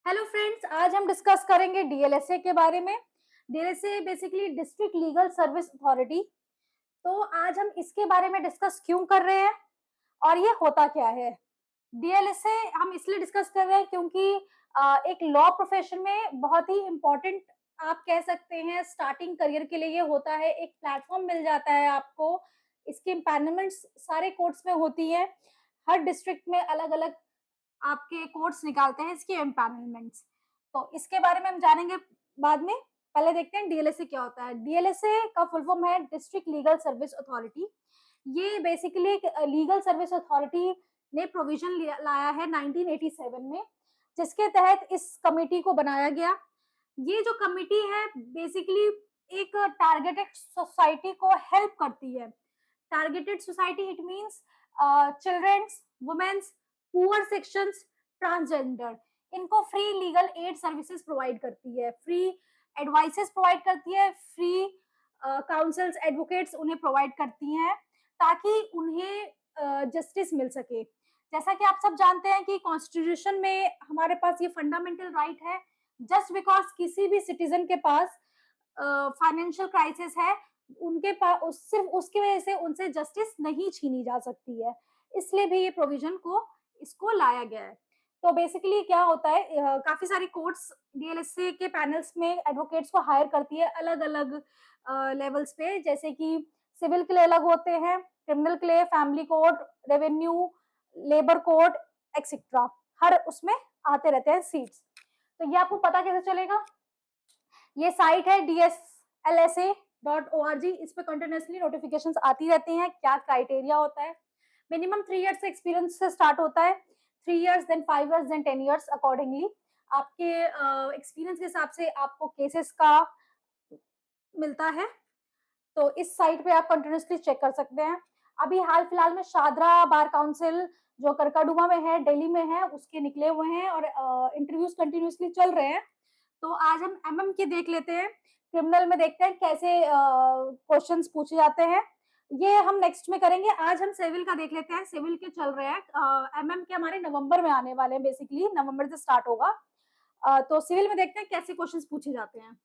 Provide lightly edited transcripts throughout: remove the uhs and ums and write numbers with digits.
Hello friends, आज हम discuss करेंगे डीएलएसए के बारे में। DLSA basically district legal service authority. तो आज हम इसके बारे में डिस्कस क्यों कर रहे हैं और ये होता क्या है। डीएलएसए हम इसलिए डिस्कस कर रहे हैं क्योंकि एक लॉ प्रोफेशन में बहुत ही इम्पोर्टेंट, आप कह सकते हैं स्टार्टिंग करियर के लिए ये होता है। एक प्लेटफॉर्म मिल जाता है आपको। इसकी इम्पैनलमेंट्स सारे कोर्ट्स में होती है। हर डिस्ट्रिक्ट में अलग अलग आपके कोर्ट्स निकालते हैं इसके एम्पैनलमेंट्स। तो इसके बारे में हम जानेंगे बाद में। पहले देखते हैं डीएलएसए क्या होता है। डीएलएसए का फुल फॉर्म है डिस्ट्रिक्ट लीगल सर्विस अथॉरिटी। ये बेसिकली एक लीगल सर्विस अथॉरिटी ने प्रोविजन लाया है 1987 में, जिसके तहत इस कमेटी को बनाया गया। ये जो कमेटी है बेसिकली एक टारगेटेड सोसाइटी को हेल्प करती है। Targeted society it means childrens, womens, poor sections, transgender, इनको free legal aid services provide करती है, फ्री एडवाइसेस प्रोवाइड करती है, फ्री काउंसल्स, एडवोकेट्स उन्हें प्रोवाइड करती हैं ताकि उन्हें जस्टिस मिल सके। जैसा कि आप सब जानते हैं कि कॉन्स्टिट्यूशन में हमारे पास ये फंडामेंटल राइट है। जस्ट बिकॉज किसी भी सिटीजन के पास फाइनेंशियल क्राइसिस है, उनके पास सिर्फ उसकी वजह से उनसे जस्टिस नहीं छीनी जा सकती है। इसलिए भी ये प्रोविजन को इसको लाया गया है। तो बेसिकली क्या होता है, काफी सारी कोर्ट्स डीएलएसए के पैनल्स में एडवोकेट्स को हायर करती है अलग अलग लेवल्स पे, जैसे कि सिविल के लिए अलग होते हैं, क्रिमिनल के लिए family court, revenue, labour court etcetera. हर उसमें आते रहते हैं सीट्स। तो ये आपको पता कैसे चलेगा? ये साइट है DSLSA.org। इस पे कंटिन्यूसली नोटिफिकेशंस आती रहती हैं। क्या क्राइटेरिया होता है? मिनिमम 3 इयर्स से एक्सपीरियंस से स्टार्ट होता है। 3 years, then 5 years, then 10 years accordingly. आपके एक्सपीरियंस के हिसाब से आपको केसेस का मिलता है। तो इस साइट पे आप कंटिन्यूसली चेक कर सकते हैं। अभी हाल फिलहाल में शादरा बार काउंसिल जो करकाडुमा में है, दिल्ली में है, उसके निकले हुए हैं और इंटरव्यूज कंटिन्यूसली चल रहे हैं। तो आज हम एमएम के देख लेते हैं। क्रिमिनल में देखते हैं कैसे क्वेश्चंस पूछे जाते हैं। ये हम नेक्स्ट में करेंगे। आज हम सिविल का देख लेते हैं। सिविल के चल रहे हैं, एमएम के हमारे नवंबर में आने वाले हैं, बेसिकली नवंबर से स्टार्ट होगा। तो सिविल में देखते हैं कैसे क्वेश्चंस पूछे जाते हैं।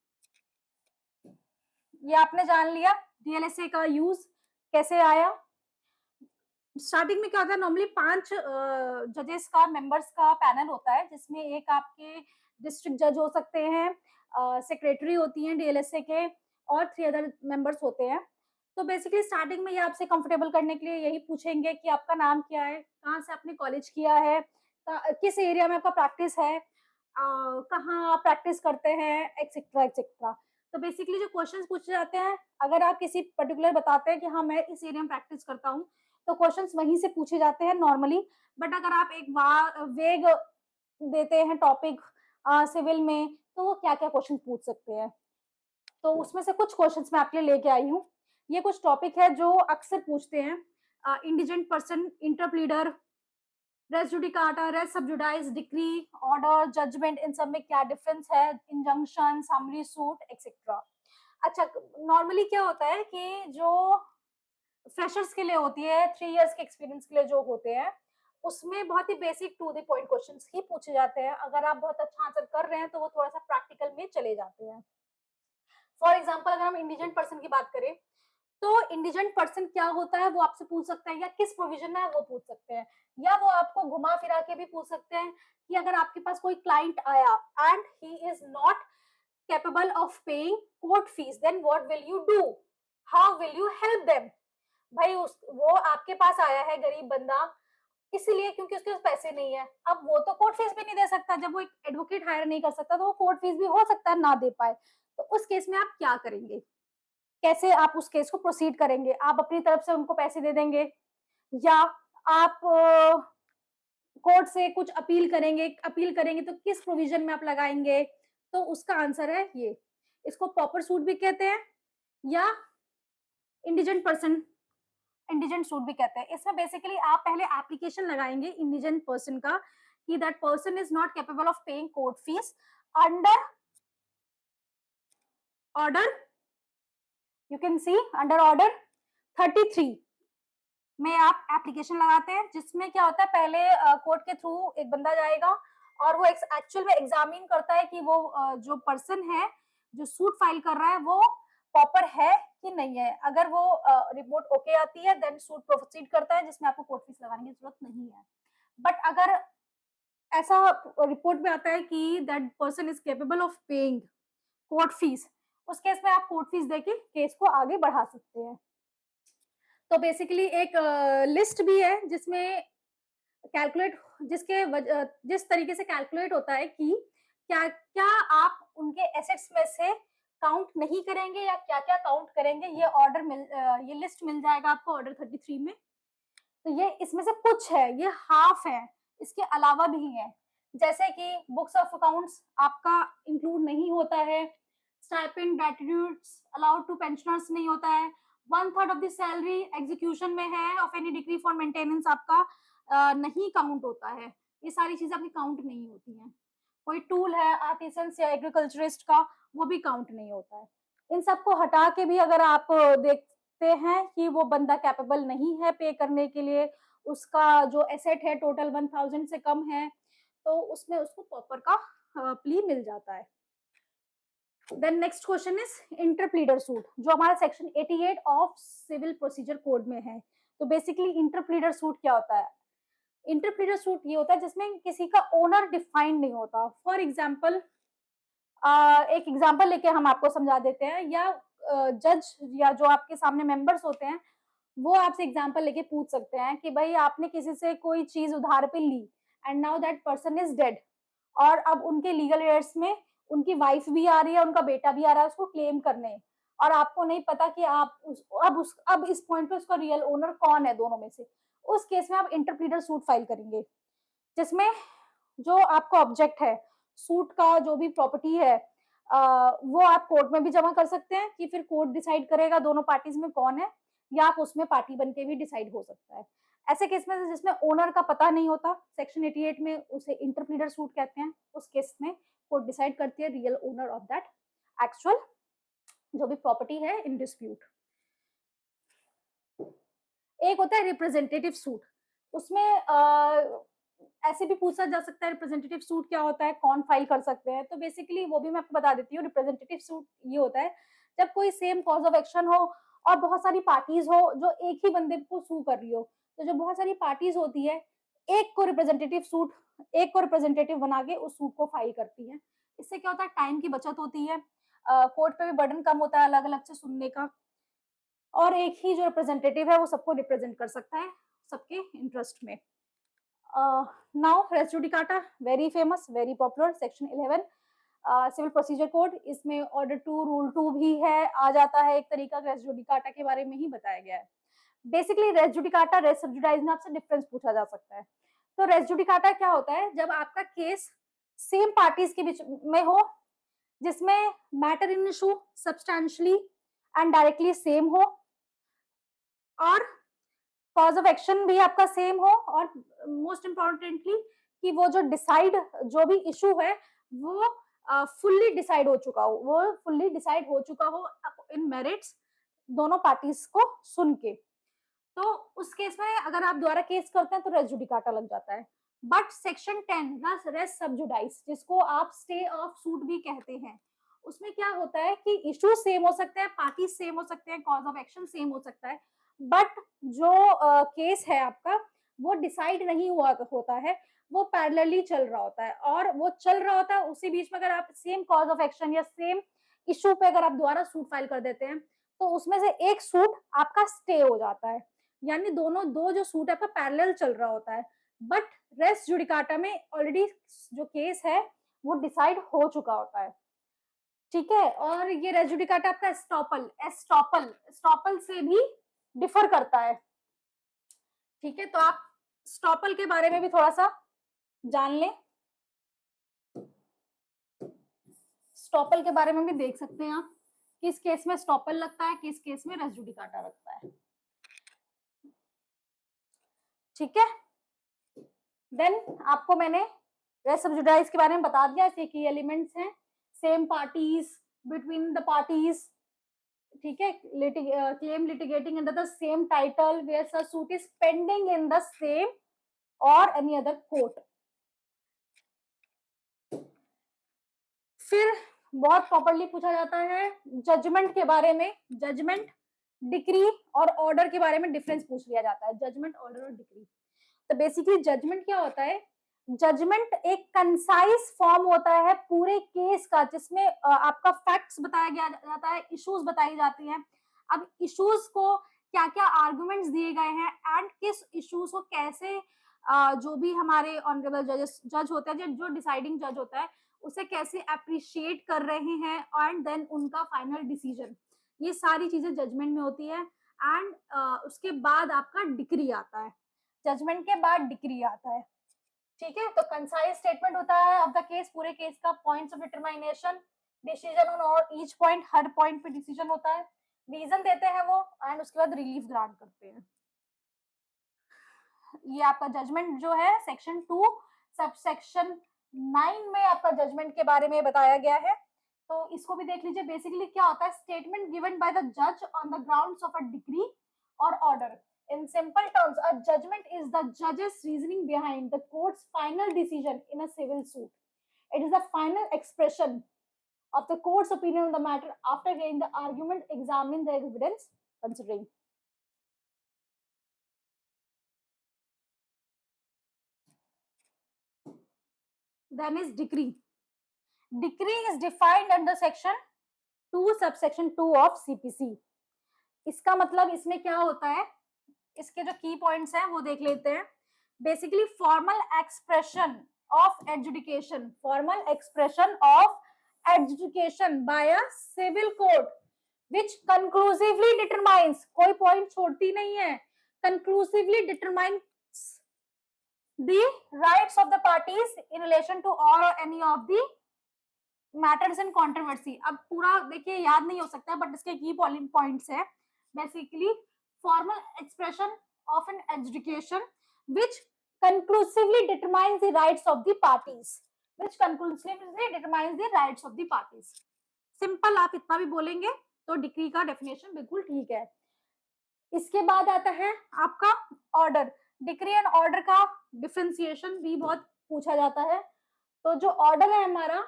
ये आपने जान लिया डीएलएसए का यूज कैसे आया। स्टार्टिंग में क्या होता है, नॉर्मली 5 जजेस का, मेंबर्स का पैनल होता है, जिसमें एक आपके डिस्ट्रिक्ट जज हो सकते हैं, सेक्रेटरी होती हैं डीएलएसए के, और 3 अदर मेंबर्स होते हैं। तो बेसिकली स्टार्टिंग में ये आपसे कंफर्टेबल करने के लिए यही पूछेंगे कि आपका नाम क्या है, कहाँ से आपने कॉलेज किया है, किस एरिया में आपका प्रैक्टिस है, कहाँ आप प्रैक्टिस करते हैं, एक्सेट्रा एक्सेट्रा। तो बेसिकली जो क्वेश्चंस पूछे जाते हैं, अगर आप किसी पर्टिकुलर बताते हैं कि हाँ मैं इस एरिया में प्रैक्टिस करता हूँ, तो क्वेश्चंस वहीं से पूछे जाते हैं नॉर्मली। बट अगर आप एक वेग देते हैं टॉपिक सिविल में, तो वो क्या क्या क्वेश्चन पूछ सकते हैं। तो उसमें से कुछ क्वेश्चंस मैं आपके लिए लेके आई हूँ। ये कुछ टॉपिक है जो अक्सर पूछते हैं। Indigent person, interpleader, res judicata, res subjudice, decree, order, judgement, इन सब में क्या डिफरेंस है, इंजंक्शन, समरी सूट एक्सेट्रा। अच्छा, नॉर्मली क्या होता है कि जो फ्रेशर्स के लिए होती है, 3 इयर्स के एक्सपीरियंस के लिए जो होते हैं, उसमें बहुत ही basic to the point questions ही पूछे जाते हैं। अगर आप बहुत अच्छा आंसर कर रहे हैं तो वो थोड़ा सा प्रैक्टिकल में चले जाते हैं। फॉर एग्जाम्पल, अगर हम इंडिजेंट पर्सन की बात करें, तो इंडिजेंट पर्सन क्या होता है वो आपसे पूछ सकते हैं, या किस प्रोविजन में है वो पूछ सकते हैं, या वो आपको घुमा फिरा के भी पूछ सकते हैं कि अगर आपके पास कोई क्लाइंट आया and he is not capable of paying court fees, then what will you do? How will you help them? भाई वो आपके पास आया है गरीब बंदा, इसलिए क्योंकि उसके पास पैसे नहीं है। अब वो तो कोर्ट फीस भी नहीं दे सकता, जब वो एक एडवोकेट हायर नहीं कर सकता तो वो कोर्ट फीस भी हो सकता है ना दे पाए। तो उस केस में आप क्या करेंगे, कैसे आप उस केस को प्रोसीड करेंगे? आप अपनी तरफ से उनको पैसे दे देंगे, या आप कोर्ट से कुछ अपील करेंगे? अपील करेंगे तो किस प्रोविजन में आप लगाएंगे? तो उसका आंसर है ये। इसको प्रॉपर सूट भी कहते हैं, या इंडिजेंट पर्सन, इंडिजेंट सूट भी कहते हैं। इसमें बेसिकली आप पहले एप्लीकेशन लगाएंगे इंडिजेंट पर्सन का कि that person is not capable of paying court fees under order, you can see under order 33 में आप एप्लीकेशन लगाते हैं, जिसमें क्या होता है, पहले कोर्ट के थ्रू एक बंदा जाएगा और वो एक्चुअल में एग्जामिन करता है कि वो जो पर्सन है जो सूट फाइल कर रहा है वो प्रॉपर है कि नहीं है। अगर वो रिपोर्ट ओके आती है देन सूट प्रोसीड करता है, जिसमें आपको कोर्ट फीस लगाने की जरूरत नहीं है। बट अगर ऐसा रिपोर्ट में आता है कि that person is capable of paying court fees, उस केस में आप कोर्ट फीस देके केस को आगे बढ़ा सकते हैं। तो बेसिकली एक लिस्ट भी है जिसमें कैलकुलेट जिस तरीके से कैलकुलेट होता है कि क्या क्या आप उनके एसेट्स में से काउंट नहीं करेंगे या क्या क्या काउंट करेंगे, ये लिस्ट मिल जाएगा आपको ऑर्डर 33 में। तो ये इसमें से कुछ है, ये हाफ है, इसके अलावा भी है। जैसे कि बुक्स ऑफ अकाउंट्स आपका इंक्लूड नहीं होता है, स्टाइपेंड ग्रेटिट्यूड्स अलाउड टू पेंशनर्स नहीं होता है, 1/3 ऑफ द सैलरी एग्जीक्यूशन में है of any degree for maintenance आपका नहीं काउंट होता है। ये सारी चीजें आपकी काउंट नहीं होती हैं। कोई टूल है आर्टिसन या एग्रीकल्चरिस्ट का, वो भी काउंट नहीं होता है। इन सबको हटा के भी अगर आप देखते हैं कि वो बंदा कैपेबल नहीं है पे करने के लिए, उसका जो एसेट है टोटल 1000 से कम है, तो उसमें उसको प्रॉपर का प्ली मिल जाता है। Then next question is interpleader suit, जो हमारा section 88 of civil procedure code में है। तो बेसिकली इंटरप्लीडर सूट क्या होता है? इंटरप्लीडर सूट ये होता है जिसमें किसी का ओनर डिफाइंड नहीं होता। फॉर एग्जाम्पल एक एग्जाम्पल लेके हम आपको समझा देते हैं, या जज या जो आपके सामने मेंबर्स होते हैं वो आपसे एग्जाम्पल लेके पूछ सकते हैं कि भाई आपने किसी से कोई चीज उधार पे ली and now that person is dead, और अब उनके लीगल एयर्स में उनकी वाइफ भी आ रही है, उनका बेटा भी आ रहा है उसको क्लेम करने, और आपको नहीं पता कि अब इस पॉइंट पे उसका रियल ओनर कौन है दोनों में से। उस केस में आप इंटरप्लीडर सूट फाइल करेंगे, जिसमें जो आपका ऑब्जेक्ट है सूट का, जो भी प्रॉपर्टी है वो आप कोर्ट में भी जमा कर सकते हैं कि फिर कोर्ट डिसाइड करेगा दोनों पार्टीज में कौन है, या आप उसमें पार्टी बन के भी डिसाइड हो सकता है। ऐसे केस में जिसमें ओनर का पता नहीं होता, सेक्शन 88 में उसे इंटरप्लीडर सूट कहते हैं। उस केस में कोर्ट डिसाइड करती है real owner of that actual जो भी प्रॉपर्टी है इन डिस्प्यूट। एक होता है रिप्रेजेंटेटिव सूट, उसमें ऐसे भी पूछा जा सकता है रिप्रेजेंटेटिव सूट क्या होता है, कौन फाइल कर सकते हैं। तो बेसिकली वो भी मैं आपको बता देती हूँ। रिप्रेजेंटेटिव सूट ये होता है जब कोई सेम कॉज ऑफ एक्शन हो और बहुत सारी पार्टीज हो जो एक ही बंदे को सू कर रही हो। तो जो बहुत सारी पार्टीज होती है, एक को रिप्रेजेंटेटिव बना के उस सूट को फाइल करती है। इससे क्या होता है, टाइम की बचत होती है, कोर्ट पे भी बर्डन कम होता है अलग अलग से सुनने का, और एक ही जो रिप्रेजेंटेटिव है वो सबको रिप्रेजेंट कर सकता है सबके इंटरेस्ट में। Now res judicata, very famous, very popular, section 11 civil procedure code. इसमें ऑर्डर 2 रूल 2 भी है, आ जाता है एक तरीका रेस जुडिकाटा के बारे में ही बताया गया है। बेसिकली रेस जुडिकाटा रेस सब्जुडाइज में आपसे डिफरेंस पूछा जा सकता है। तो रेस जुडिकाटा क्या होता है, जब आपका केस सेम पार्टीज के बीच में हो, जिसमें matter in issue substantially and directly same हो, और कॉज ऑफ एक्शन भी आपका सेम हो, और मोस्ट इम्पोर्टेंटली कि वो जो भी इशू है वो फुल्ली डिसाइड हो चुका हो इन मेरिट्स दोनों पार्टीज को सुन के। तो उस केस में अगर आप दोबारा केस करते हैं तो रेस जुडिकाटा लग जाता है। बट सेक्शन 10 रेस सब्जुडाइज, जिसको आप स्टे ऑफ सूट भी कहते हैं, उसमें क्या होता है कि इशू सेम हो सकते हैं, पार्टी सेम हो सकते हैं, कॉज ऑफ एक्शन सेम हो सकता है, बट जो केस है आपका वो डिसाइड नहीं हुआ होता है, वो पैरेलली चल रहा होता है, और वो चल रहा होता है उसी बीच में अगर आप सेम कॉज ऑफ एक्शन या सेम इशू पे अगर आप दोबारा सूट फाइल कर देते हैं तो उसमें से एक सूट आपका स्टे हो जाता है, यानी दो जो सूट है आपका पैरेलल चल रहा होता है। बट रेस जुडिकाटा में ऑलरेडी जो केस है वो डिसाइड हो चुका होता है, ठीक है। और ये रेस जुडिकाटा आपका स्टॉपल से भी डिफर करता है, ठीक है। तो आप स्टॉपल के बारे में भी थोड़ा सा जान लें, स्टॉपल के बारे में भी देख सकते हैं आप, किस केस में स्टॉपल लगता है, किस केस में रेस जुडिकाटा लगता है, ठीक है। देन आपको मैंने रेस सब्जुडाइज के बारे में बता दिया, इसके की एलिमेंट्स हैं, same parties, between the parties, ठीक है, claim litigating under the same title where such suit is pending in the same or any other court. फिर बहुत प्रॉपर्ली पूछा जाता है जजमेंट के बारे में, जजमेंट, डिक्री और ऑर्डर के बारे में डिफरेंस पूछ लिया जाता है, जजमेंट, ऑर्डर और डिक्री। तो बेसिकली जजमेंट क्या होता है? जजमेंट एक कंसाइज फॉर्म होता है पूरे केस का, जिसमें आपका फैक्ट्स बताया गया जाता है, इश्यूज बताई जाती हैं। अब इश्यूज को क्या क्या आर्गुमेंट्स दिए गए हैं एंड किस इश्यूज को कैसे जो भी हमारे ऑनरेबल जज होते हैं, जो डिसाइडिंग जज होता है, उसे कैसे अप्रिशिएट कर रहे हैं एंड देन उनका फाइनल डिसीजन, ये सारी चीजें जजमेंट में होती है। एंड उसके बाद आपका डिक्री आता है, जजमेंट के बाद डिक्री आता है। ठीक है, तो कंसाइज स्टेटमेंट होता है ऑफ द केस, पूरे केस का, points of determination, decision on और ईच पॉइंट, हर पॉइंट पे डिसीजन होता है, रीजन देते हैं वो एंड उसके बाद रिलीफ ग्रांट करते हैं। ये आपका जजमेंट जो है सेक्शन 2 सब सेक्शन 9 में आपका जजमेंट के बारे में बताया गया है। तो इसको भी देख लीजिए। बेसिकली क्या होता है? स्टेटमेंट गिवन बाय द जज on the grounds of a decree और order. In simple terms, a judgment is the judge's reasoning behind the court's final decision in a civil suit. It is the final expression of the court's opinion on the matter after hearing the argument, examining the evidence, considering. Then is decree. Decree is defined under section 2 subsection 2 of CPC. इसका मतलब इसमें क्या होता है, इसके जो की points हैं वो देख लेते हैं। Basically formal expression of adjudication, formal expression of adjudication by a civil court which conclusively determines, कोई पॉइंट छोड़ती नहीं है, conclusively determines the rights of the parties in relation to all or any of the matters in controversy. अब पूरा देखिए याद नहीं हो सकता, बट इसके की पॉइंट्स है। Basically formal expression of an adjudication which conclusively determines the rights of the parties, which conclusively determines the rights of the parties. Simple आप इतना भी बोलेंगे तो डिक्री का डेफिनेशन बिल्कुल ठीक है। इसके बाद आता है आपका ऑर्डर। डिक्री एंड ऑर्डर का डिफरेंशिएशन भी बहुत पूछा जाता है। तो जो ऑर्डर है हमारा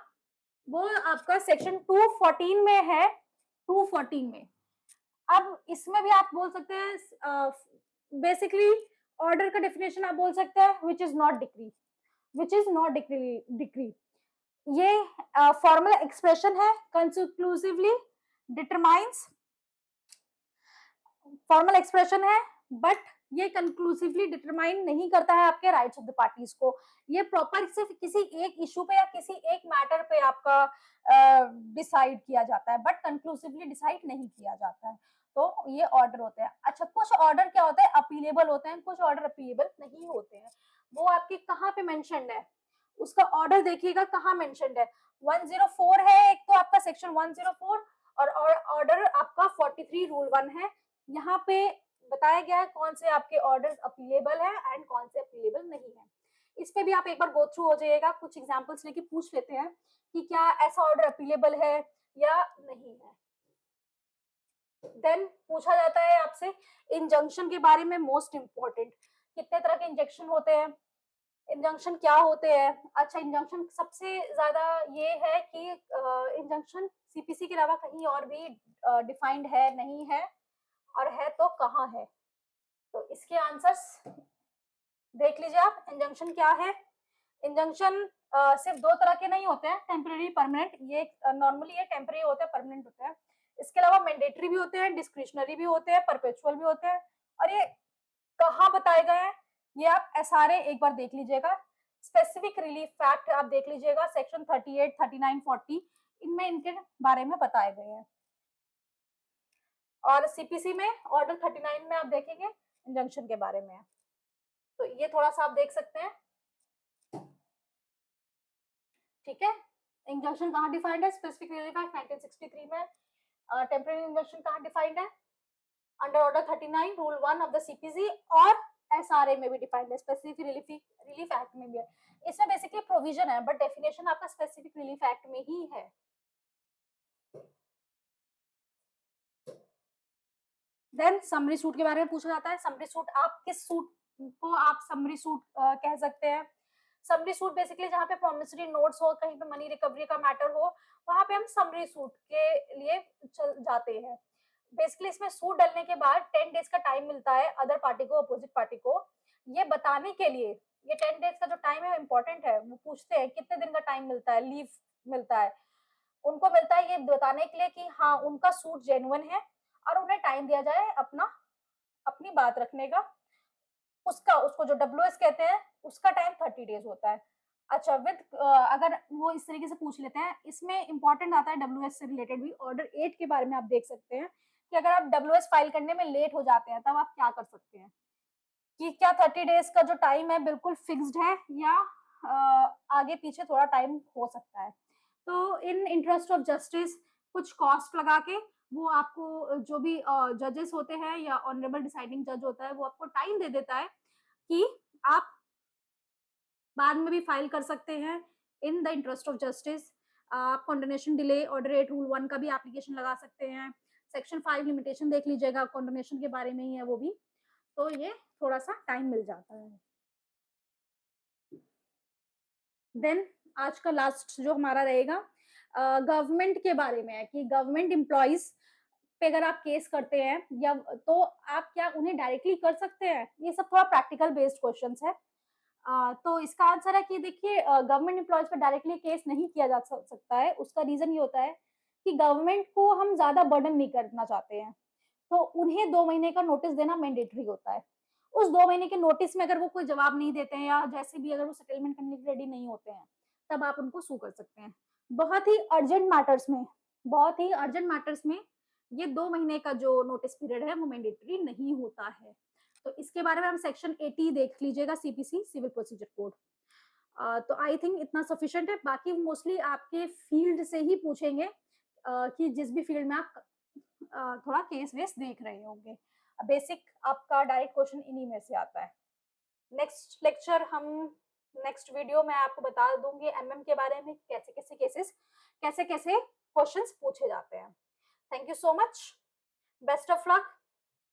वो आपका सेक्शन 214 में है, 214 में। अब इसमें भी आप बोल सकते हैं बेसिकली ऑर्डर का डेफिनेशन आप बोल सकते हैं which is not decree, which is not decree. ये फॉर्मल एक्सप्रेशन है, कंक्लूसिवली डिटरमाइंस, फॉर्मल एक्सप्रेशन है बट ये कंक्लूसिवली डिटरमाइन नहीं करता है आपके राइट्स ऑफ द पार्टीज को। ये प्रॉपर सिर्फ किसी एक इशू पे या किसी एक मैटर पे आपका डिसाइड किया जाता है, बट कंक्लूसिवली डिसाइड नहीं किया जाता है। तो ये ऑर्डर होते हैं। अच्छा, कुछ ऑर्डर क्या होते हैं? अपीलेबल होते हैं, कुछ ऑर्डर अपीलेबल नहीं होते हैं। वो आपके कहाँ पे मेंशन्ड है, उसका ऑर्डर देखिएगा कहाँ मेंशन्ड है। 104 है एक, तो आपका सेक्शन 104 और ऑर्डर आपका 43 रूल 1 है। यहाँ पे बताया गया है कौन से आपके ऑर्डर्स अपीलेबल है एंड कौन से अपीलेबल नहीं है। इस पे भी आप एक बार गो थ्रू हो जाइएगा, कुछ एग्जांपल्स लेके पूछ लेते हैं कि क्या ऐसा ऑर्डर अपीलेबल है या नहीं है। देन पूछा जाता है आपसे इंजंक्शन के बारे में, मोस्ट इंपॉर्टेंट, कितने तरह के इंजेक्शन होते हैं, इंजंक्शन क्या होते हैं। अच्छा, इंजंक्शन सबसे ज्यादा ये है कि इंजंक्शन सीपीसी के अलावा कहीं और भी डिफाइंड है नहीं है, और है तो कहाँ है। तो इसके आंसर्स देख लीजिए आप। इंजंक्शन क्या है? इंजंक्शन सिर्फ दो तरह के नहीं होते हैं, टेम्पररी, परमानेंट। ये नॉर्मली ये टेम्पररी होते हैं, परमानेंट होते हैं। इसके अलावा मैंडेटरी भी होते हैं, डिस्क्रिशनरी भी होते हैं, परपेचुअल भी होते हैं। और ये कहाँ बताए गए हैं ये आप एसआरए एक बार देख लीजिएगा। स्पेसिफिक रिलीफ फैक्ट आप देख लीजिएगा, सेक्शन 38, 39, 40, इनमें इनके बारे में बताए गए हैं। और सीपीसी में ऑर्डर 39 में आप देखेंगे इंजंक्शन के बारे में। तो ये थोड़ा सा आप देख सकते हैं। ठीक है, इंजंक्शन कहाँ डिफाइंड है? स्पेसिफिक रिलीफ एक्ट 1963 में। टेम्पररी इंजंक्शन कहाँ डिफाइंड है? Under order 39 rule 1 of the CPC, और एसआरए में भी डिफाइंड है, स्पेसिफिक रिलीफ एक्ट में भी है। इसमें बेसिकली प्रोविजन है बट डेफिनेशन आपका स्पेसिफिक रिलीफ एक्ट में ही है। देन समरी सूट के बारे में पूछा जाता है। समरी सूट, आप किस सूट को आप समरी सूट कह सकते हैं? समरी सूट बेसिकली जहाँ पे प्रॉमिसरी नोट्स हो, कहीं पे मनी रिकवरी का मैटर हो, वहां पे हम समरी सूट के लिए चल जाते हैं। बेसिकली इसमें सूट डलने के बाद 10 डेज का टाइम मिलता है अदर पार्टी को, अपोजिट पार्टी को, ये बताने के लिए। ये 10 डेज का जो टाइम है इंपॉर्टेंट है। वो पूछते हैं कितने दिन का टाइम मिलता है, लीव मिलता है, उनको मिलता है ये बताने के लिए कि हाँ उनका सूट जेन्युइन है, और उन्हें टाइम दिया जाए अपना अपनी बात रखने का। उसका उसको जो डब्ल्यूएस कहते हैं, उसका टाइम 30 डेज होता है। अच्छा, अगर वो इस तरीके से पूछ लेते हैं, इसमें इंपॉर्टेंट आता है डब्ल्यूएस से रिलेटेड भी। ऑर्डर 8 के बारे में आप देख सकते हैं कि अगर आप डब्ल्यूएस फाइल करने में लेट हो जाते हैं, तब आप क्या कर सकते हैं, कि क्या 30 डेज का जो टाइम है बिल्कुल फिक्स्ड है, या आगे पीछे थोड़ा टाइम हो सकता है। तो इन इंटरेस्ट ऑफ जस्टिस कुछ कॉस्ट लगा के वो आपको, जो भी जजेस होते हैं या ऑनरेबल डिसाइडिंग जज होता है, वो आपको टाइम दे देता है कि आप बाद में भी फाइल कर सकते हैं in the interest of justice. आप कॉन्डोनेशन डिले ऑर्डर 8 रूल 1 का भी एप्लीकेशन लगा सकते हैं। सेक्शन 5 लिमिटेशन देख लीजिएगा, कॉन्डोनेशन के बारे में ही है वो भी। तो ये थोड़ा सा टाइम मिल जाता है। देन आज का लास्ट जो हमारा रहेगा गवर्नमेंट के बारे में है, कि गवर्नमेंट एम्प्लॉइज पे अगर आप केस करते हैं, या तो आप क्या उन्हें डायरेक्टली कर सकते हैं। ये सब थोड़ा प्रैक्टिकल बेस्ड क्वेश्चंस है। तो इसका आंसर है कि देखिए, गवर्नमेंट एम्प्लॉइज पे डायरेक्टली केस नहीं किया जा सकता है। उसका रीजन ये होता है कि गवर्नमेंट को हम ज्यादा बर्डन नहीं करना चाहते हैं, तो उन्हें 2 महीने का नोटिस देना मैंडेटरी होता है। उस 2 महीने के नोटिस में अगर वो कोई जवाब नहीं देते हैं, या जैसे भी अगर वो सेटलमेंट करने के लिए रेडी नहीं होते हैं, तब आप उनको सू कर सकते हैं। बहुत ही अर्जेंट मैटर्स में, बहुत ही अर्जेंट मैटर्स में ये 2 महीने का जो नोटिस पीरियड है वो मैंडेटरी नहीं होता है। तो इसके बारे में हम सेक्शन 80 देख लीजिएगा, सीपीसी सिविल प्रोसीजर कोड। तो आई थिंक इतना सफिशिएंट है। बाकी मोस्टली आपके फील्ड से ही पूछेंगे, कि जिस भी फील्ड में आप थोड़ा केस वेस देख रहे होंगे। बेसिक आपका डायरेक्ट क्वेश्चन इन्हीं में से आता है। नेक्स्ट लेक्चर हम नेक्स्ट वीडियो में आपको बता दूंगी एमएम के बारे में, कैसे कैसे केसेस, कैसे कैसे क्वेश्चंस पूछे जाते हैं। Thank you so much, best of luck.